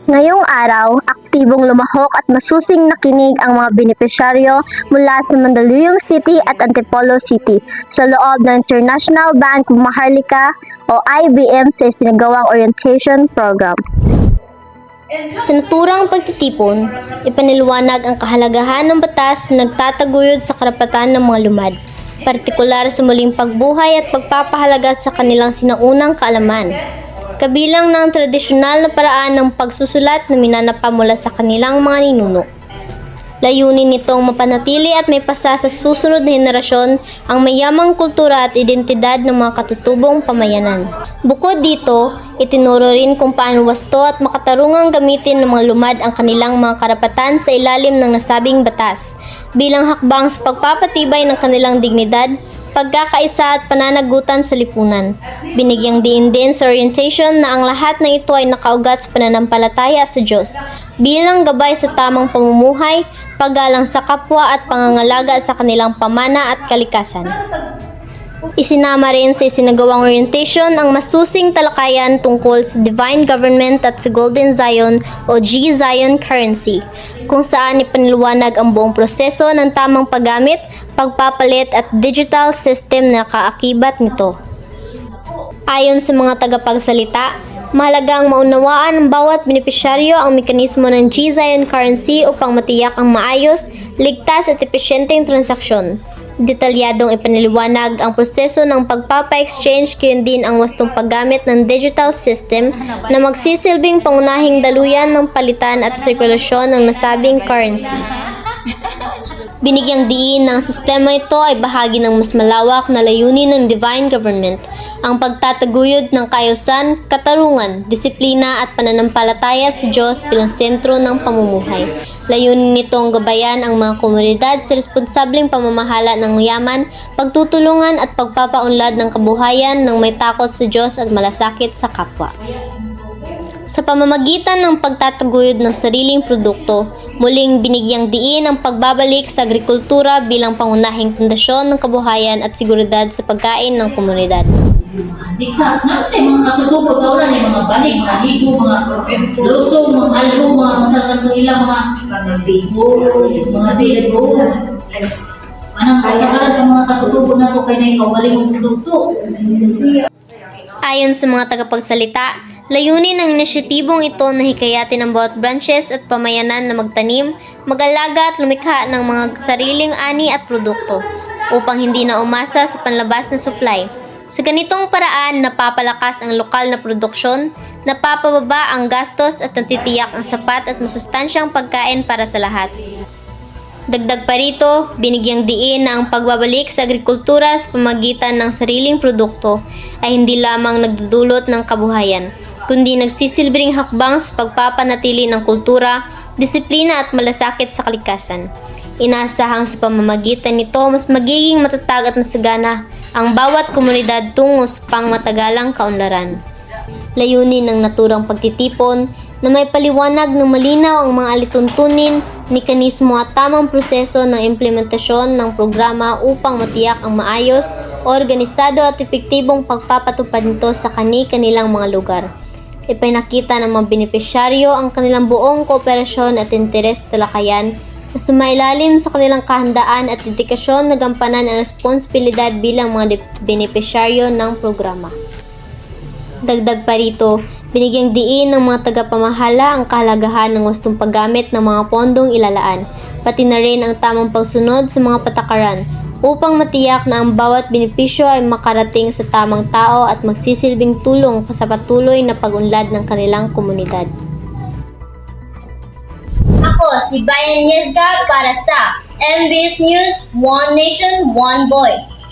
Ngayong araw, aktibong lumahok at masusing nakinig ang mga benepisyaryo mula sa Mandaluyong City at Antipolo City sa loob ng International Bank of Maharlika o IBM sa isinagawang orientation program. Sa naturang pagtitipon, ipaniliwanag ang kahalagahan ng batas na nagtataguyod sa karapatan ng mga lumad, partikular sa muling pagbuhay at pagpapahalaga sa kanilang sinaunang kaalaman. Kabilang ng tradisyonal na paraan ng pagsusulat na minanapa mula sa kanilang mga ninuno. Layunin nitong mapanatili at may pasa sa susunod na henerasyon ang mayamang kultura at identidad ng mga katutubong pamayanan. Bukod dito, itinuro rin kung paano wasto at makatarungang gamitin ng mga lumad ang kanilang mga karapatan sa ilalim ng nasabing batas, bilang hakbang sa pagpapatibay ng kanilang dignidad, pagkakaisa at pananagutan sa lipunan. Binigyang diin din sa orientation na ang lahat ng ito ay nakaugat sa pananampalataya sa Diyos, bilang gabay sa tamang pamumuhay, paggalang sa kapwa at pangangalaga sa kanilang pamana at kalikasan. Isinama rin sa isinagawang orientation ang masusing talakayan tungkol sa Divine Government at sa Golden Zion o G-Zion Currency, kung saan ipaniluwanag ang buong proseso ng tamang paggamit, pagpapalit at digital system na nakaakibat nito. Ayon sa mga tagapagsalita, mahalagang maunawaan ng bawat benepisyaryo ang mekanismo ng G-Zion Currency upang matiyak ang maayos, ligtas at epesyenteng transaksyon. Detalyadong ipaniliwanag ang proseso ng pagpapa-exchange, gayon din ang wastong paggamit ng digital system na magsisilbing pangunahing daluyan ng palitan at sirkulasyon ng nasabing currency. Binigyang diin ng sistema ito ay bahagi ng mas malawak na layunin ng Divine Government, ang pagtataguyod ng kaayusan, katarungan, disiplina at pananampalataya sa Diyos bilang sentro ng pamumuhay. Layunin nitong gabayan ang mga komunidad sa responsableng pamamahala ng yaman, pagtutulungan at pagpapaunlad ng kabuhayan ng may takot sa Diyos at malasakit sa kapwa. Sa pamamagitan ng pagtataguyod ng sariling produkto, muling binigyang diin ang pagbabalik sa agrikultura bilang pangunahing pundasyon ng kabuhayan at seguridad sa pagkain ng komunidad. Diktas na mga katutubo sa ulan, mga banig, mga higo, mga lusong, mga algo, mga masarap nila, mga bigo, mga bigo. Anong kasagaran sa mga katutubo na to kaya na ikaw galing mong produkto? Ayon sa mga tagapagsalita, layunin ng inisyatibong ito na hikayatin ang bawat branches at pamayanan na magtanim, mag-alaga at lumikha ng mga sariling ani at produkto upang hindi na umasa sa panlabas na supply. Sa ganitong paraan, napapalakas ang lokal na produksyon, napapababa ang gastos at natitiyak ang sapat at masustansyang pagkain para sa lahat. Dagdag pa rito, binigyang diin na ang pagbabalik sa agrikultura sa pamagitan ng sariling produkto ay hindi lamang nagdudulot ng kabuhayan, kundi nagsisilbing hakbang sa pagpapanatili ng kultura, disiplina at malasakit sa kalikasan. Inaasahang sa pamamagitan nito mas magiging matatag at masagana ang bawat komunidad tungo sa pangmatagalang kaunlaran. Layunin ng naturang pagtitipon na may paliwanag ng malinaw ang mga alituntunin, mekanismo at tamang proseso ng implementasyon ng programa upang matiyak ang maayos, organisado at epektibong pagpapatupad nito sa kani-kanilang mga lugar. Ipinakita ng mga benepisyaryo ang kanilang buong kooperasyon at interes sa talakayan na sumailalim sa kanilang kahandaan at dedikasyon na gampanan ang responsibilidad bilang mga benepisyaryo ng programa. Dagdag pa rito, binigyang diin ng mga tagapamahala ang kahalagahan ng wastong paggamit ng mga pondong ilalaan, pati na rin ang tamang pagsunod sa mga patakaran upang matiyak na ang bawat benepisyo ay makarating sa tamang tao at magsisilbing tulong sa patuloy na pag-unlad ng kanilang komunidad. Ako si Bayan Yezga para sa MBS News, One Nation, One Voice.